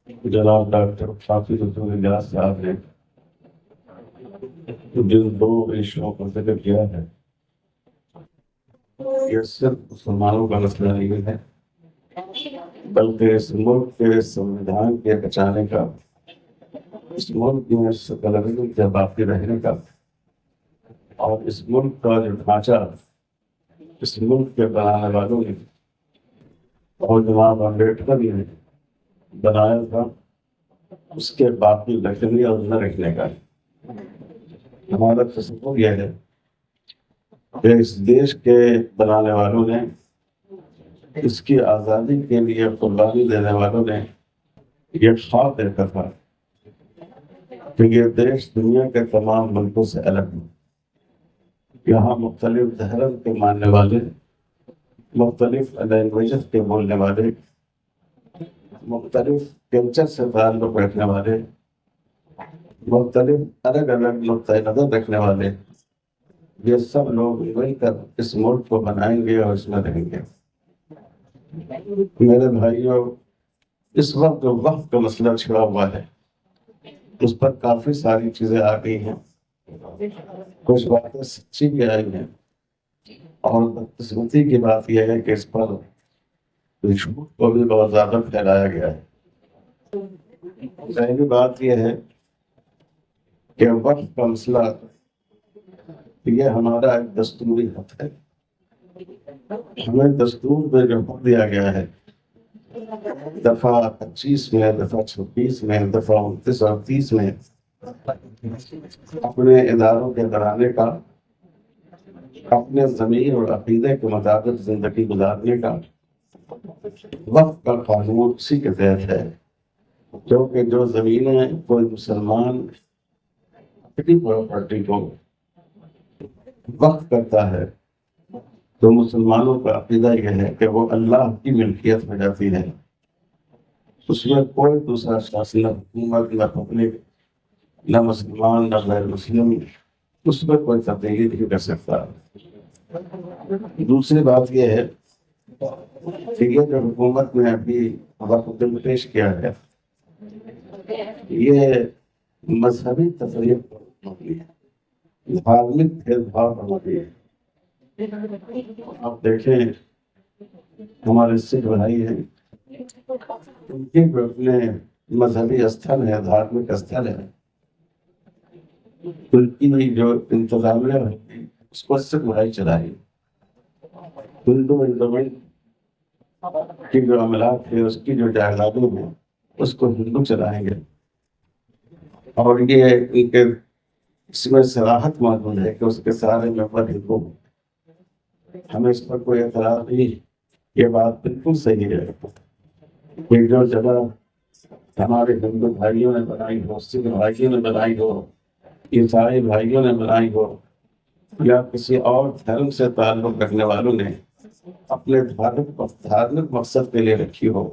جناب ڈاکٹر حافظ رسول اللہ صاحب نے جن دو ایشوؤں کا ذکر کیا ہے، یہ صرف مسلمانوں کا مسئلہ نہیں ہے، بلکہ اس ملک کے سنویدھان کے بچانے کا، اس ملک میں سیکولرزم کے باقی رہنے کا، اور اس ملک کا جو ڈھانچہ اس ملک کے بنانے والوں نے اور جناب امبیڈکر نے بنایا تھا، اس کے باقی رکھنے اور نہ رکھنے کا ہمارا تصور یہ ہے کہ اس دیش کے بنانے والوں نے، اس کی آزادی کے لیے قربانی دینے والوں نے یہ خواب دیکھا تھا کہ یہ دیش دنیا کے تمام ملکوں سے الگ ہے۔ یہاں مختلف دھرم کے ماننے والے، مختلف لینگویجز کے بولنے والے، مختلف کلچر سے تعلق رکھنے والے، مختلف الگ الگ نقطۂ نظر رکھنے والے، یہ سب لوگ مل کر اس ملک کو بنائیں گے اور اس میں رہیں گے۔ میرے بھائیوں، اس وقت جو وقت کا مسئلہ چھڑا ہوا ہے، اس پر کافی ساری چیزیں آ گئی ہیں، کچھ باتیں سچی بھی آئی ہیں، اور بدقسمتی کی بات یہ ہے کہ اس پر جھوٹ کو بھی بہت زیادہ پھیلایا گیا ہے۔ پہلی بات یہ ہے کہ وقت کا مسئلہ یہ ہمارا ایک دستوری حق ہے۔ ہمیں دستور میں جو حق دیا گیا ہے، دفعہ 25 میں، دفعہ 26 میں، دفعہ 29 اور 30 میں، اپنے اداروں کے گھرانے کا، اپنے ضمیر اور عقیدے کے مطابق زندگی گزارنے کا وقت کا قانون اسی کے تحت ہے، کیونکہ جو زمینیں کوئی مسلمان اپنی پراپرٹی کو وقف کرتا ہے تو مسلمانوں کا عقیدہ یہ ہے کہ وہ اللہ کی ملکیت میں جاتی ہے، اس میں کوئی دوسرا شخص، نہ حکومت، نہ پبلک، نہ مسلمان، نہ غیر مسلم، اس میں کوئی تبدیلی نہیں کر سکتا۔ دوسری بات یہ ہے کہ یہ جو حکومت نے ابھی وقت بل پیش کیا ہے، یہ مذہبی تفریق پر مبنی ہے، دھارمک بھید بھاؤ پر مبنی ہے۔ آپ دیکھیں، ہمارے سکھ بھائی ہیں، ان کے جو اپنے مذہبی استھل ہے، دھارمک استھل ہے، ان کی جو انتظامیہ ہے اس کو سکھ بھائی چلائے۔ ہندو انڈومنٹ کی جو عملات ہے، اس کی جو جائیدادیں ہیں، اس کو ہندو چلائیں گے، اور یہ ان کے اس میں صراحت موجود ہے کہ اس کے سارے ممبر ہندو ہیں۔ ہمیں اس پر کوئی اعتراض نہیں، یہ بات بالکل صحیح ہے کہ جو جگہ ہمارے ہندو بھائیوں نے بنائی ہو، سکھ بھائیوں نے بنائی ہو، عیسائی بھائیوں نے بنائی ہو، یا کسی اور دھرم سے تعلق رکھنے والوں نے اپنے دھارمک مقصد کے لیے رکھی ہو،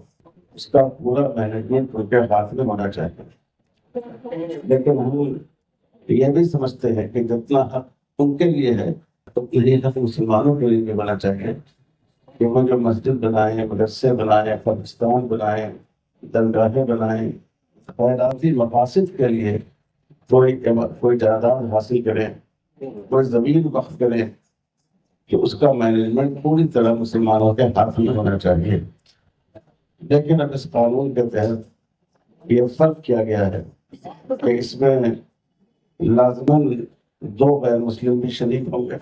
اس کا پورا مینجمنٹ ان کے ہاتھ میں ہونا چاہیے۔ لیکن ہم یہ بھی سمجھتے ہیں کہ جتنا حق ان کے لیے ہے اتنا ہی حق مسلمانوں کے لیے بھی ہونا چاہیے، کہ وہ جو مسجد بنائیں، مدرسے بنائیں، قبرستان بنائیں، درگاہیں بنائیں، خیراتی مقاصد کے لیے کوئی جائیداد حاصل کریں، کوئی زمین وقف کریں، کہ اس کا مینجمنٹ پوری طرح مسلمانوں کے ہاتھ میں ہونا چاہیے۔ لیکن اب اس قانون کے تحت یہ فرق کیا گیا ہے کہ اس میں لازماً 2 غیر مسلم بھی شریک ہوں گے،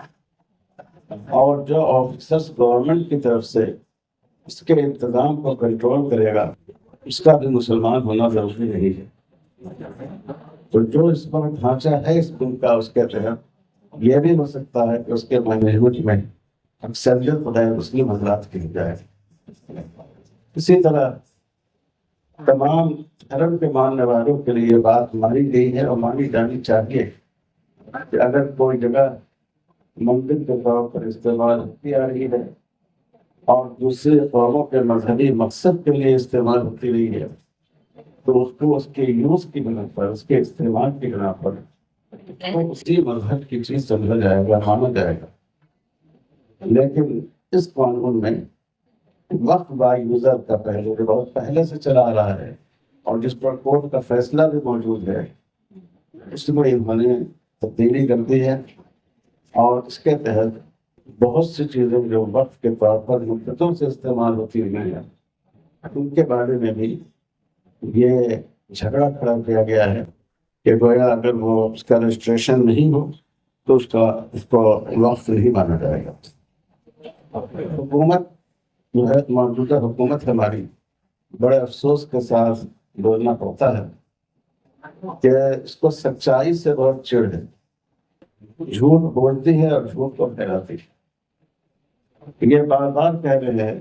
اور جو آفیسرز گورنمنٹ کی طرف سے اس کے انتظام کو کنٹرول کرے گا، اس کا بھی مسلمان ہونا ضروری نہیں ہے۔ تو جو اس پر ڈھانچہ ہے اس ملک کا، اس کے تحت یہ بھی ہو سکتا ہے کہ اس کے مینجمنٹ میں اکثریت غیر مسلم حضرات کی جائے۔ اسی طرح تمام دھرم کے ماننے والوں کے لیے یہ بات مانی گئی ہے اور مانی جانی چاہیے کہ اگر کوئی جگہ مندر کے طور پر استعمال ہوتی آ رہی ہے اور دوسرے قوموں کے مذہبی مقصد کے لیے استعمال ہوتی رہی ہے، تو اس کو اس کے یوز کی بنا پر، اس کے استعمال کی بنا پر اسی مذہب کی چیز سمجھا جائے گا، مانا جائے گا۔ لیکن اس قانون میں وقت با یوزر کا پہلو جو بہت پہلے سے چلا آ رہا ہے اور جس پر کورٹ کا فیصلہ بھی موجود ہے اس میں انہوں نے تبدیلی کر دی ہے، اور اس کے تحت بہت سی چیزیں جو وقت کے طور پر مدتوں سے استعمال ہوتی رہی ہیں ان کے بارے میں بھی یہ جھگڑا کھڑا کیا گیا ہے کہ گویا اگر وہ اس کا رجسٹریشن نہیں ہو تو اس کو وقف نہیں مانا جائے گا۔ حکومت جو ہے، موجودہ حکومت ہماری، بڑے افسوس کے ساتھ بولنا پڑتا ہے کہ اس کو سچائی سے بہت چڑ ہے، جھوٹ بولتی ہے اور جھوٹ کو پھیلاتی ہے۔ یہ بار بار کہہ رہے ہیں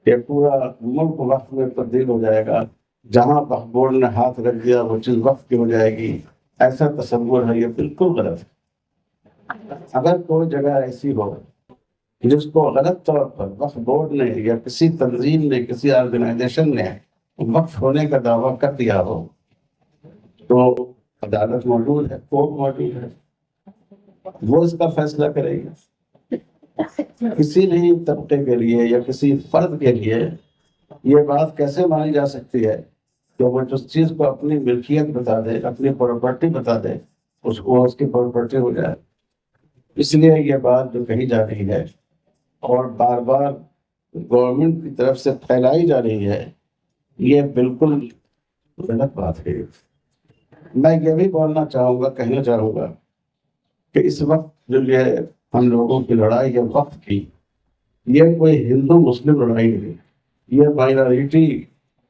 کہ پورا ملک وقت میں تبدیل ہو جائے گا، جہاں وقف بورڈ نے ہاتھ رکھ دیا وہ چیز وقف کی ہو جائے گی، ایسا تصور ہے، یہ بالکل غلط ہے۔ اگر کوئی جگہ ایسی ہو جس کو غلط طور پر وقف بورڈ نے یا کسی تنظیم نے، کسی آرگنائزیشن نے وقف ہونے کا دعویٰ کر دیا ہو تو عدالت موجود ہے، کورٹ موجود ہے، وہ اس کا فیصلہ کرے گی۔ کسی بھی طبقے کے لیے یا کسی فرد کے لیے یہ بات کیسے مانی جا سکتی ہے کہ وہ جس چیز کو اپنی ملکیت بتا دے، اپنی پراپرٹی بتا دے، اس کو اس کی پراپرٹی ہو جائے۔ اس لیے یہ بات جو کہی جا رہی ہے اور بار بار گورنمنٹ کی طرف سے پھیلائی جا رہی ہے، یہ بالکل غلط بات ہے۔ میں یہ بھی بولنا چاہوں گا، کہنا چاہوں گا کہ اس وقت جو یہ ہم لوگوں کی لڑائی ہے وقت کی، یہ کوئی ہندو مسلم لڑائی نہیں، یہ مائنارٹی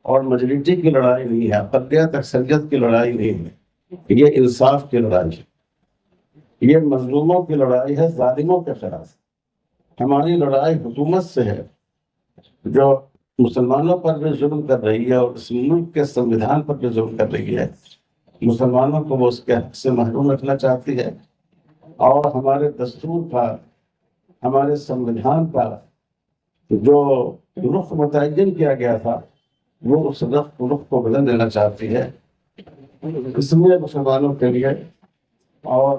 اور میجورٹی کی لڑائی نہیں ہے، اقلیت اکثریت کی لڑائی نہیں ہے، یہ انصاف کی لڑائی ہے، یہ مظلوموں کی لڑائی ہے ظالموں کے خلاف۔ ہماری لڑائی حکومت سے ہے جو مسلمانوں پر بھی ظلم کر رہی ہے اور اس ملک کے سنویدھان پر بھی ظلم کر رہی ہے، مسلمانوں کو وہ اس کے حق سے محروم رکھنا چاہتی ہے، اور ہمارے دستور کا، ہمارے سنویدھان کا جو رخ متعین کیا گیا تھا وہ اس رخ کو بدل دینا چاہتی ہے۔ اس میں مسلمانوں کے لیے اور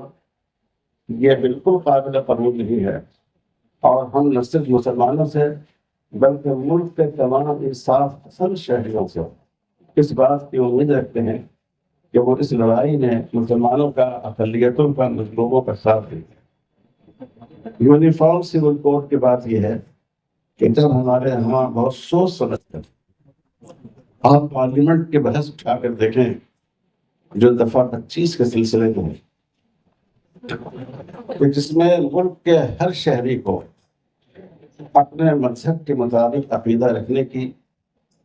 یہ بالکل قابل قبول نہیں ہے، اور ہم نہ صرف مسلمانوں سے بلکہ ملک کے تمام انصاف پسند شہریوں سے اس بات کی امید رکھتے ہیں کہ وہ اس لڑائی میں مسلمانوں کا، اقلیتوں کا، مظلوموں کا ساتھ دیں۔ یونیفارم سول کوڈ کی بات یہ ہے کہ جب ہمارے یہاں بہت سوچ سمجھ کر آپ پارلیمنٹ کے بحث اٹھا کر دیکھیں جو دفعہ 25 کے سلسلے میں کہ جس میں ملک کے ہر شہری کو اپنے مذہب کے مطابق عقیدہ رکھنے کی،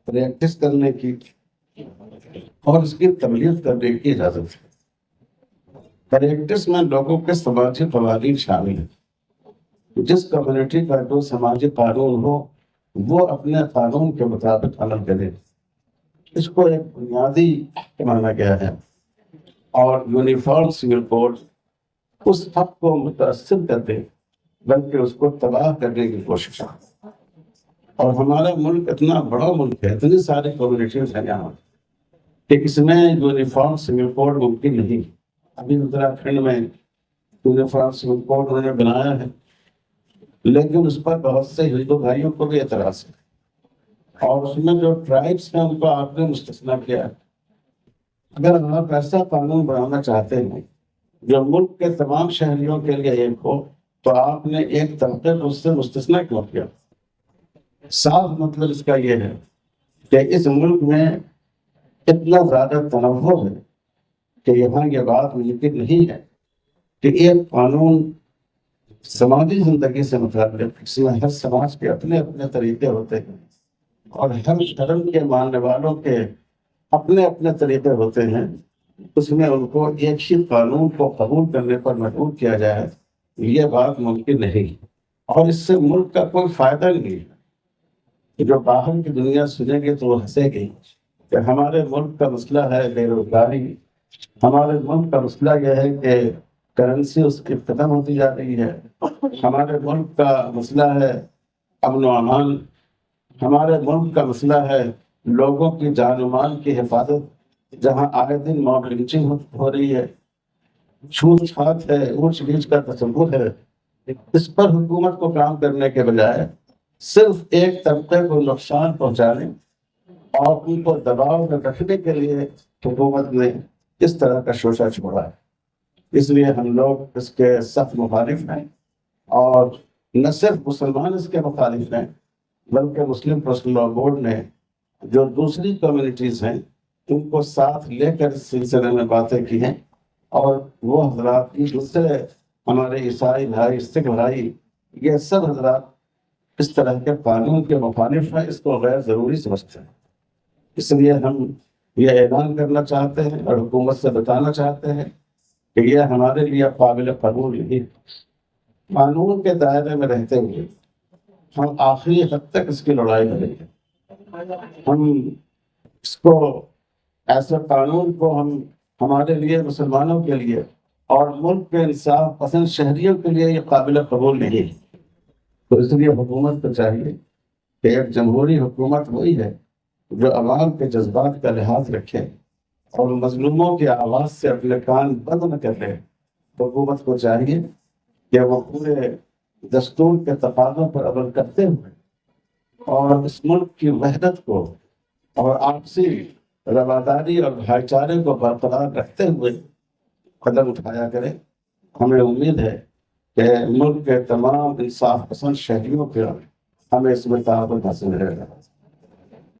پریکٹس کرنے کی اور اس کی تبلیغ کرنے کی اجازت ہے۔ پریکٹس میں لوگوں کے سماجی قوانین شامل ہیں، جس کمیونٹی کا جو سماجی قانون ہو وہ اپنے قانون کے مطابق عمل کرے، اس کو ایک بنیادی مانا گیا ہے، اور یونیفارم سول کوڈ اس حق کو متاثر کرتے بلکہ اس کو تباہ کرنے کی کوشش ہے۔ اور ہمارا ملک اتنا بڑا ملک ہے، اتنی ساری کمیونٹیز ہیں یہاں کہ اس میں یونیفارم سول کوڈ ممکن نہیں۔ ابھی اتراکھنڈ میں یونیفارم سول کوڈ انہوں نے بنایا ہے، لیکن اس پر بہت سے ہندو بھائیوں کو بھی اعتراض ہے، اور اس میں جو ٹرائبس ہیں ان کو آپ نے مستثنیٰ کیا ہے۔ اگر آپ ایسا قانون بنانا چاہتے ہیں جو ملک کے تمام شہریوں کے لیے ایک ہو تو آپ نے ایک طبقے کو اس سے مستثنیٰ کیوں کیا؟ صاف مطلب اس کا یہ ہے کہ اس ملک میں اتنا زیادہ تنوع ہے کہ یہاں یہ بات ممکن نہیں ہے کہ ایک قانون سماجی زندگی سے متعلق، اس میں ہر سماج کے اپنے اپنے طریقے ہوتے ہیں اور ہر دھرم کے ماننے والوں کے اپنے اپنے طریقے ہوتے ہیں، اس میں ان کو ایک ہی قانون کو قبول کرنے پر مجبور کیا جائے، یہ بات ممکن نہیں، اور اس سے ملک کا کوئی فائدہ نہیں ہے۔ جو باہر کی دنیا سنے گی تو وہ ہنسے گی کہ ہمارے ملک کا مسئلہ ہے بے روزگاری، ہمارے ملک کا مسئلہ یہ ہے کہ کرنسی اس کی ختم ہوتی جا رہی ہے، ہمارے ملک کا مسئلہ ہے امن و امان، ہمارے ملک کا مسئلہ ہے لوگوں کی جان و مال کی حفاظت، جہاں آئے دن موب لنچنگ ہو رہی ہے، چھوت چھات ہے، اونچ نیچ کا تصور ہے۔ اس پر حکومت کو کام کرنے کے بجائے صرف ایک طبقے کو نقصان پہنچانے اور ان کو دباؤ میں رکھنے کے لیے حکومت نے اس طرح کا شوشہ چھوڑا ہے۔ اس لیے ہم لوگ اس کے سخت مخالف ہیں، اور نہ صرف مسلمان اس کے مخالف ہیں بلکہ مسلم پرسنل لاء بورڈ نے جو دوسری کمیونٹیز ہیں ان کو ساتھ لے کر اس سلسلے میں باتیں کی ہیں، اور وہ حضرات کی دوسرے ہمارے عیسائی بھائی، سکھ بھائی، یہ سب حضرات اس طرح کے قانون کے مخالف ہیں، اس کو غیر ضروری سمجھتے ہیں۔ اس لیے ہم یہ اعلان کرنا چاہتے ہیں اور حکومت سے بتانا چاہتے ہیں کہ یہ ہمارے لیے قابل قبول نہیں ہے۔ قانون کے دائرے میں رہتے ہوئے ہم آخری حد تک اس کی لڑائی لڑیں گے۔ ہم اس کو، ایسے قانون کو ہمارے لیے، مسلمانوں کے لیے اور ملک کے انصاف پسند شہریوں کے لیے یہ قابل قبول نہیں ہے۔ تو اس لیے حکومت کو چاہیے کہ ایک جمہوری حکومت وہی ہے جو عوام کے جذبات کا لحاظ رکھے اور مظلوموں کی آواز سے اپنے کان بند نہ کر لے۔ حکومت کو چاہیے کہ وہ پورے دستور کے تقاضوں پر عمل کرتے ہوئے اور اس ملک کی وحدت کو اور آپسی رواداری اور بھائی چارے کو برقرار رکھتے ہوئے قدم اٹھایا کرے۔ ہمیں امید ہے کہ ملک کے تمام انصاف پسند شہریوں کے ہمیں اس میں تعاون حاصل رہے گا۔